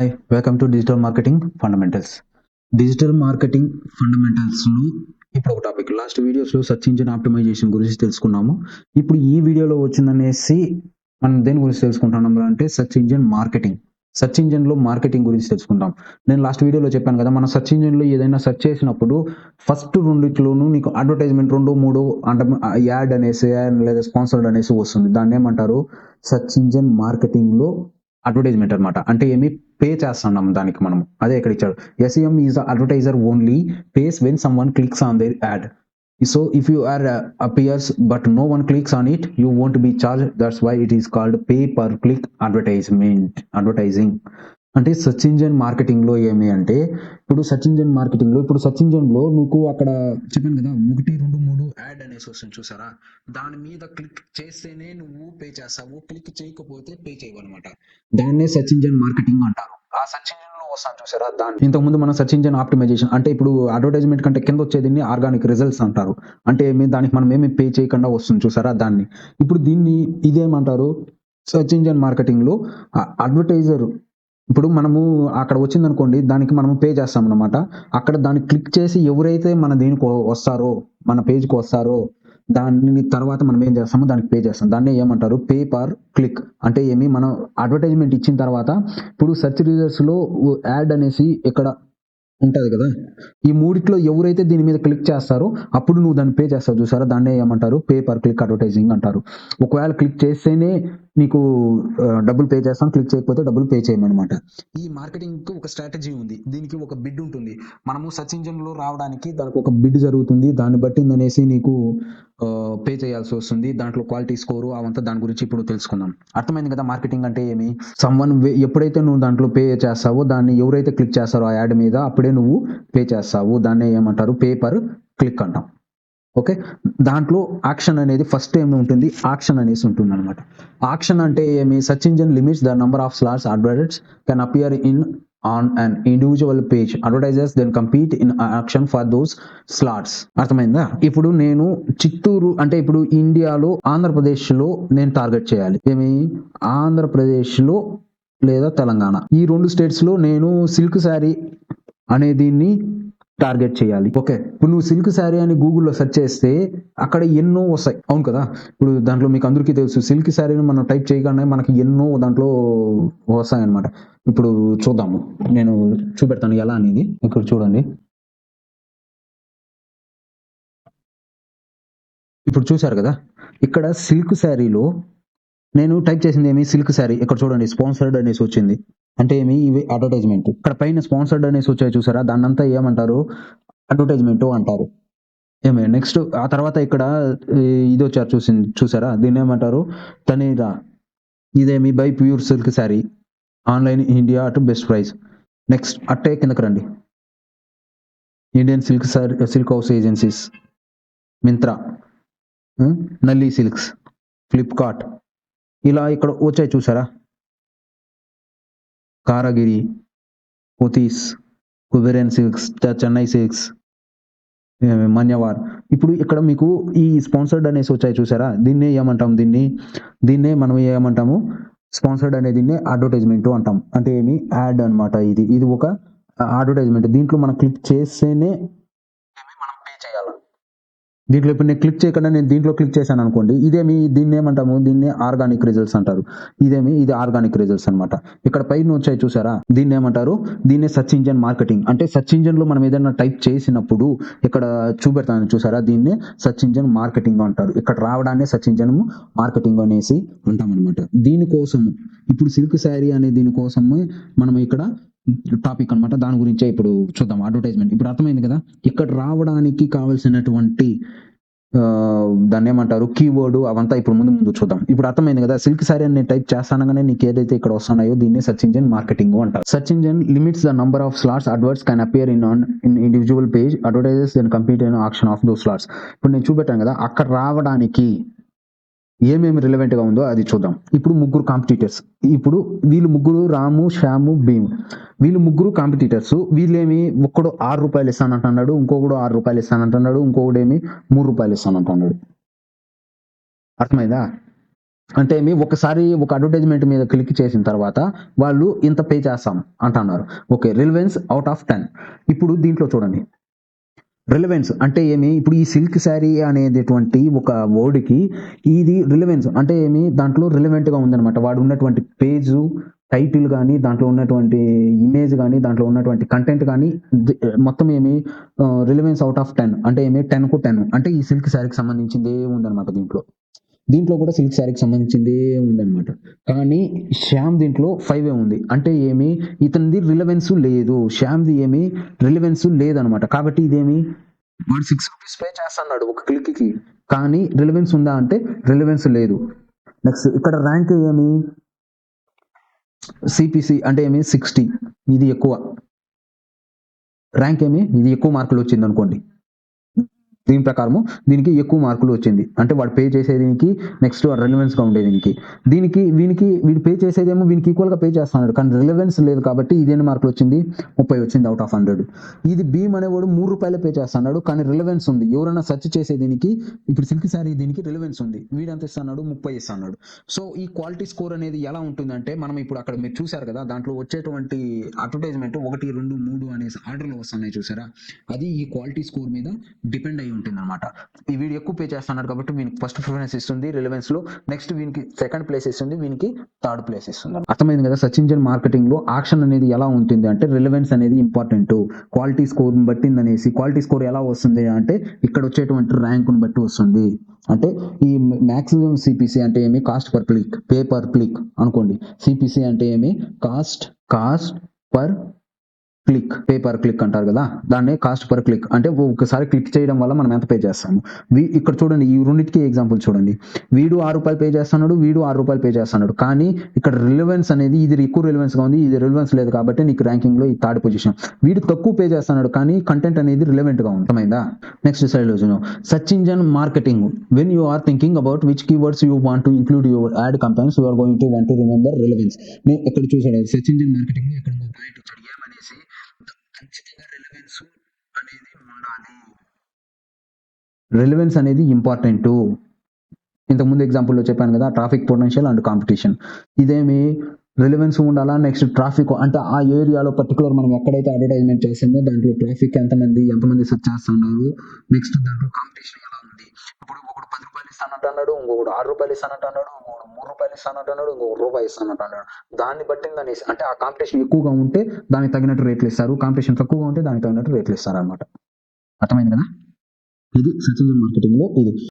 Hi, welcome to digital marketing fundamentals. Digital marketing ఫండమెంటల్స్‌లో ఇప్పుడు ఒక టాపిక్. లాస్ట్ వీడియోస్‌లో సెర్చ్ ఇంజిన్ ఆప్టిమైజేషన్ గురించి తెలుసుకున్నాము. ఇప్పుడు ఈ వీడియోలో వచ్చిందనేసి మనం దేని గురించి తెలుసుకుంటున్నాం అంటే సెర్చ్ ఇంజిన్ మార్కెటింగ్. సెర్చ్ ఇంజిన్‌లో మార్కెటింగ్ గురించి తెలుసుకుందాం. నేను లాస్ట్ వీడియోలో చెప్పాను కదా! మనం సెర్చ్ ఇంజిన్‌లో ఏదైనా సెర్చ్ చేసినప్పుడు ఫస్ట్ రెండిట్లోనూ నీకు అడ్వర్టైజ్‌మెంట్ 2, 3 అంటే యాడ్ అనేసి లేదా స్పాన్సర్డ్ అనేసి వస్తుంది. దాన్నేమంటారు? సెర్చ్ ఇంజిన్ మార్కెటింగ్‌లో అడ్వర్టైజ్‌మెంట్ అనమాట. అంటే పే చేస్తున్నాం దానికి మనము. అదే ఇక్కడ ఇచ్చాడు. SEM is the advertiser only pays when someone clicks on their ad. So if you are appears but no one clicks on it, you won't be charged. That's why it is called pay per click advertising. అంటే search engine మార్కెటింగ్‌లో ఏమి అంటే, ఇప్పుడు search ఇంజిన్‌లో నీకు అక్కడ చెప్పాను కదా! 1, 2, 3 add అనేసి వస్తుంది చూసారా? దాని మీద క్లిక్ చేస్తేనే నువ్వు పే చేస్తావు. క్లిక్ చేయకపోతే పే చేయవనమాట. దాన్నే సెర్చ్ ఇంజిన్ మార్కెటింగ్ అంటారు. ఆ సెర్చ్ ఇంజిన్‌లో వస్తాను చూసారా? దాన్ని ఇంతకుముందు మనం సెర్చ్ ఇంజిన్ ఆప్టిమైజేషన్ అంటే ఇప్పుడు అడ్వర్టైజ్‌మెంట్ కంటే కింద వచ్చేదిన్ని ఆర్గానిక్ రిజల్ట్స్ అంటారు. అంటే దానికి మనం ఏమి పే చేయకుండా వస్తుంది చూసారా? దాన్ని. ఇప్పుడు ఇదేమంటారు? సెర్చ్ ఇంజిన్ మార్కెటింగ్‌లో అడ్వర్టైజర్ ఇప్పుడు మనము అక్కడ వచ్చిందనుకోండి, దానికి మనం పే చేస్తామనమాట. అక్కడ దాన్ని క్లిక్ చేసి ఎవరైతే మన దీనికి వస్తారో, మన పేజ్‌కి వస్తారో, దాన్ని తర్వాత మనం ఏం చేస్తామో దానికి పే చేస్తాం. దాన్నే ఏమంటారు? Pay per click. అంటే మనం అడ్వర్టైజ్‌మెంట్ ఇచ్చిన తర్వాత ఇప్పుడు సెర్చ్ రిజల్ట్స్‌లో యాడ్ అనేసి ఇక్కడ ఉంటది కదా! ఈ మూడిట్లో ఎవరైతే దీని మీద క్లిక్ చేస్తారో అప్పుడు నువ్వు దాన్ని పే చేస్తావు చూసారా? దాన్నే ఏమంటారు? పే పర్ క్లిక్ అడ్వర్టైజింగ్ అంటారు. ఒకవేళ క్లిక్ చేస్తేనే నీకు డబ్బులు పే చేస్తాం. క్లిక్ చేయకపోతే డబ్బులు పే చేయమనమాట. ఈ మార్కెటింగ్‌కి ఒక స్ట్రాటజీ ఉంది. దీనికి ఒక బిడ్ ఉంటుంది. మనము సెర్చ్ ఇంజిన్‌లో రావడానికి దానికి ఒక బిడ్ జరుగుతుంది. దాన్ని బట్టిందనేసి నీకు పే చేయాల్సి వస్తుంది. దాంట్లో క్వాలిటీ స్కోరు అవంతా దాని గురించి ఇప్పుడు తెలుసుకుందాం. అర్థమైంది కదా! మార్కెటింగ్ అంటే ఏమి? ఎప్పుడైతే నువ్వు దాంట్లో పే చేస్తావో దాన్ని ఎవరైతే క్లిక్ చేస్తారో ఆ యాడ్ మీద అప్పుడే నువ్వు పే చేస్తావు. దాన్నే ఏమంటారు? పే పర్ క్లిక్ అంటాం. ఓకే. దాంట్లో ఆక్షన్ అనేది ఫస్ట్ ఉంటుంది. ఆక్షన్ అనేసి ఉంటుందన్నమాట. ఆక్షన్ అంటే ఏమి? Search engine limits the number of slots advertisers can appear on an individual page. Advertisers then compete in auction for those slots. అర్థమైందా? ఇప్పుడు నేను చిత్తూరు అంటే ఇప్పుడు ఇండియాలో ఆంధ్రప్రదేశ్‌లో నేను టార్గెట్ చేయాలి. ఆంధ్రప్రదేశ్‌లో లేదా తెలంగాణ. ఈ 2 స్టేట్స్‌లో నేను సిల్క్ శారీ అనే దీన్ని టార్గెట్ చేయాలి. ఓకే. ఇప్పుడు నువ్వు సిల్క్ శారీ అని గూగుల్‌లో సెర్చ్ చేస్తే అక్కడ ఎన్నో వస్తాయి. అవును కదా! ఇప్పుడు దాంట్లో మీకు అందరికీ తెలుసు. సిల్క్ శారీని మనం టైప్ చేయగానే మనకి ఎన్నో దాంట్లో వస్తాయన్నమాట. ఇప్పుడు చూద్దాము. నేను చూపెడతాను ఎలా అనేది. ఇక్కడ చూడండి. ఇప్పుడు చూసారు కదా! ఇక్కడ సిల్క్ శారీలో నేను టైప్ చేసిందేమి సిల్క్ శారీ. ఇక్కడ చూడండి స్పాన్సర్డ్ అనేసి వచ్చింది. అంటే ఇవి అడ్వర్టైజ్‌మెంట్. ఇక్కడ పైన స్పాన్సర్డ్ అనేసి వచ్చాయి చూసారా? దాన్నంతా ఏమంటారు? అడ్వర్టైజ్‌మెంటు అంటారు. నెక్స్ట్ ఆ తర్వాత ఇక్కడ ఇదొచ్చారు చూసారా? దీన్నేమంటారు? Taneira. By pure silk sari. Online India at best price. Next అట్టే కిందకి రండి. Indian silk house agencies. Myntra. Nalli silks. Flipkart. ఇలా ఇక్కడ వచ్చాయి చూసారా? Karagiri, Pothys, Kuberan silks, Chennai silks, Manyavar. ఇప్పుడు ఇక్కడ మీకు ఈ స్పాన్సర్డ్ అనేసి వచ్చాయి చూసారా? దీన్నే మనం ఏమంటాము? స్పాన్సర్డ్ అనే దీన్నే అడ్వర్టైజ్‌మెంట్ అంటాం. అంటే యాడ్ అన్నమాట ఇది. ఇది ఒక అడ్వర్టైజ్‌మెంట్. దీంట్లో మనం క్లిక్ చేస్తేనే మనం పే చేయాల. దీంట్లో ఇప్పుడు నేను క్లిక్ చేయకుండా నేను దీంట్లో క్లిక్ చేశాననుకోండి. దీన్నేమంటాము? దీన్నే ఆర్గానిక్ రిజల్ట్స్ అంటారు. ఇది ఆర్గానిక్ రిజల్ట్స్ అన్నమాట. ఇక్కడ పైన వచ్చాయి చూసారా? దీన్నేమంటారు? దీన్నే సెర్చ్ ఇంజిన్ మార్కెటింగ్. అంటే సెర్చ్ ఇంజిన్‌లో మనం ఏదైనా టైప్ చేసినప్పుడు ఇక్కడ చూపెడతాను చూసారా? దీన్నే సెర్చ్ ఇంజిన్ మార్కెటింగ్ అంటారు. ఇక్కడ రావడాన్నే సెర్చ్ ఇంజిన్ మార్కెటింగ్ అనేసి అంటామన్నమాట. దీనికోసం ఇప్పుడు సిల్క్ శారీ అనే దీనికోసమే మనం ఇక్కడ టాపిక్ అన్నమాట. దాని గురించే ఇప్పుడు చూద్దాం అడ్వర్టైజ్‌మెంట్. ఇప్పుడు అర్థమైంది కదా! ఇక్కడ రావడానికి కావాల్సినటువంటి దాన్నేమంటారు? కీవర్డ్ అవంతా ఇప్పుడు ముందు చూద్దాం. ఇప్పుడు అర్థమైంది కదా! సిల్క్ శారీ అని నేను టైప్ చేస్తానంగానే నీకు ఏదైతే ఇక్కడ వస్తున్నాయో దీన్నే సెర్చ్ ఇంజిన్ మార్కెటింగ్ అంటారు. Search engine limits the number of slots adverts can appear in individual page. Advertisers then compete in auction of those slots. ఇప్పుడు నేను చూపెట్టాను కదా! అక్కడ రావడానికి ఏమేమి రిలవెంట్‌గా ఉందో అది చూద్దాం. ఇప్పుడు ముగ్గురు కాంపిటీటర్స్. ఇప్పుడు వీళ్ళు ముగ్గురు రాము, శ్యాము, భీమ్. వీళ్ళు ముగ్గురు కాంపిటీటర్స్. ఒక్కడు రూ. 6 ఇస్తానంటున్నాడు. ఇంకొకడు రూ. 6 ఇస్తానంటున్నాడు. ఇంకొకడేమి రూ. 3 ఇస్తానంటున్నాడు. అర్థమైందా? అంటే ఒకసారి ఒక అడ్వర్టైజ్మెంట్ మీద క్లిక్ చేసిన తర్వాత వాళ్ళు ఇంత పే చేస్తాం అంటున్నారు. Okay, relevance out of 10. ఇప్పుడు దీంట్లో చూడండి, రిలవెన్స్ అంటే ఇప్పుడు ఈ సిల్క్ శారీ అనేటటువంటి ఒక వర్డ్కి ఇది రిలవెన్స్ అంటే దాంట్లో రిలవెంట్గా ఉందన్నమాట. వాడు ఉన్నటువంటి పేజు టైటిల్ కానీ, దాంట్లో ఉన్నటువంటి ఇమేజ్ కానీ, దాంట్లో ఉన్నటువంటి కంటెంట్ కానీ మొత్తం రిలవెన్స్ అవుట్ ఆఫ్ 10 అంటే 10కు 10 అంటే ఈ సిల్క్ శారీకి సంబంధించిందే ఉందన్నమాట. దీంట్లో కూడా సిల్క్ శారీకి సంబంధించిందే ఉందన్నమాట. కానీ శ్యామ్ దీంట్లో 5 ఉంది. అంటే ఇతనిది రిలవెన్స్ లేదు, శ్యామ్ది రిలవెన్స్ లేదనమాట. కాబట్టి వాడు 6 రూపీస్ పే చేస్తున్నాడు ఒక క్లిక్కి, కానీ రిలవెన్స్ ఉందా అంటే రిలవెన్స్ లేదు. నెక్స్ట్ ఇక్కడ ర్యాంక్ సిపిసి అంటే 60, ఇది ఎక్కువ ర్యాంక్ ఇది ఎక్కువ మార్కులు వచ్చింది అనుకోండి. దీని ప్రకారము దీనికి ఎక్కువ మార్కులు వచ్చింది అంటే వాడు పే చేసేదీనికి నెక్స్ట్ రిలవెన్స్గా ఉండేదీనికి వీడు పే చేసేదేమో వీనికి ఈక్వల్గా పే చేస్తున్నాడు, కానీ రిలవెన్స్ లేదు. కాబట్టి ఇది ఎన్ని మార్కులు వచ్చింది? 30 వచ్చింది అవుట్ ఆఫ్ 100. ఇది భీమ్ అనేవాడు 3 రూపాయలే పే చేస్తున్నాడు, కానీ రిలవెన్స్ ఉంది. ఎవరైనా సెర్చ్ చేసేదీనికి ఇప్పుడు సిల్క్ శారీ దీనికి రిలవెన్స్ ఉంది, వీడు ఎంత ఇస్తున్నాడు? 30 ఇస్తున్నాడు. సో ఈ క్వాలిటీ స్కోర్ అనేది ఎలా ఉంటుందంటే, మనం ఇప్పుడు అక్కడ మీరు చూసారు కదా, దాంట్లో వచ్చేటువంటి అడ్వర్టైజ్మెంట్ 1, 2, 3 అనేసి ఆర్డర్లో వస్తున్నాయి చూసారా, అది ఈ క్వాలిటీ స్కోర్ మీద డిపెండ్ అయి ఉంటుంది అనమాట. ఈ వీడియో ఎక్కువ పే చేస్తున్నాడు కాబట్టి వీనికి ఫస్ట్ ప్రిఫరెన్స్ ఇస్తుంది రిలవెన్స్ లో, నెక్స్ట్ వీనికి సెకండ్ ప్లేస్ ఇస్తుంది, వీనికి థర్డ్ ప్లేస్ ఇస్తుంది. అర్థమైంది కదా? సెర్చ్ ఇంజిన్ మార్కెటింగ్ లో ఆక్షన్ అనేది ఎలా ఉంటుంది అంటే, రిలవెన్స్ అనేది ఇంపార్టెంట్, క్వాలిటీ స్కోర్ బట్టింది అనేసి. క్వాలిటీ స్కోర్ ఎలా వస్తుంది అంటే, ఇక్కడ వచ్చేటువంటి ర్యాంక్ బట్టి వస్తుంది. అంటే ఈ మాక్సిమం సిపిసి అంటే cost per click, pay per click అనుకోండి. సిపిసి అంటే cost per click, pay per click అంటారు కదా, దాన్ని కాస్ట్ పర్ క్లిక్ అంటే ఒకసారి క్లిక్ చేయడం వల్ల మనం ఎంత పే చేస్తాము. ఇక్కడ చూడండి, ఈ రెండింటికి ఎగ్జాంపుల్ చూడండి. వీడు 6 రూపాయలు పే చేస్తున్నాడు, వీడు 6 రూపాయలు పే చేస్తున్నాడు, కానీ ఇక్కడ రిలవెన్స్ అనేది ఇది ఎక్కువ రిలవెన్స్ గా ఉంది, ఇది రిలవెన్స్ లేదు. కాబట్టి నీకు ర్యాంకింగ్ లో ఈ థర్డ్ పొజిషన్. వీడు తక్కువ పే చేస్తున్నాడు, కానీ కంటెంట్ అనేది రిలవెంట్ గా ఉంటుందా. నెక్స్ట్ సైడ్ లో search engine marketing. When you are thinking about which keywords you want to include your ad companies, you are going to want to remember relevance. ఇక్కడ చూసాడు సెర్చ్ ఇంజిన్ మార్కెటింగ్ లో ఇక్కడ point ఇచ్చాడు ఏమనేసి, ఖచ్చితంగా relevance అనేది ఉండాలి. Relevance అనేది important. ఇంతకుముందు ఎగ్జాంపుల్లో చెప్పాను కదా, traffic potential and competition. Relevance ఉండాలా. నెక్స్ట్ ట్రాఫిక్ అంటే ఆ ఏరియాలో పర్టికులర్ మనం ఎక్కడైతే అడ్వర్టైజ్మెంట్ చేస్తామో దాంట్లో ట్రాఫిక్ ఎంతమంది సెర్చ్ చేస్తున్నారు. నెక్స్ట్ దాంట్లో కాంపిటీషన్ ఎలా ఉంది. ఇప్పుడు ఒకడు 10 రూపాయలు ఇస్తానంటున్నాడు, ఇంకొకడు 6 రూపాయలు ఇస్తానంటున్నాడు, ఇంకొకడు 3 రూపాయలు ఇస్తానంటున్నాడు, ఇంకొకడు రూపాయి ఇస్తానంటున్నాడు. దాన్ని బట్టిందనేసి అంటే ఆ కాంపిటీషన్ ఎక్కువగా ఉంటే దానికి తగినట్టు రేట్లు ఇస్తారు, కాంపిటీషన్ తక్కువగా ఉంటే దానికి తగినట్టు రేట్లు ఇస్తారు అనమాట. అర్థమైంది కదా? ఇది సెర్చ్ ఇంజిన్ మార్కెటింగ్ లో ఇది.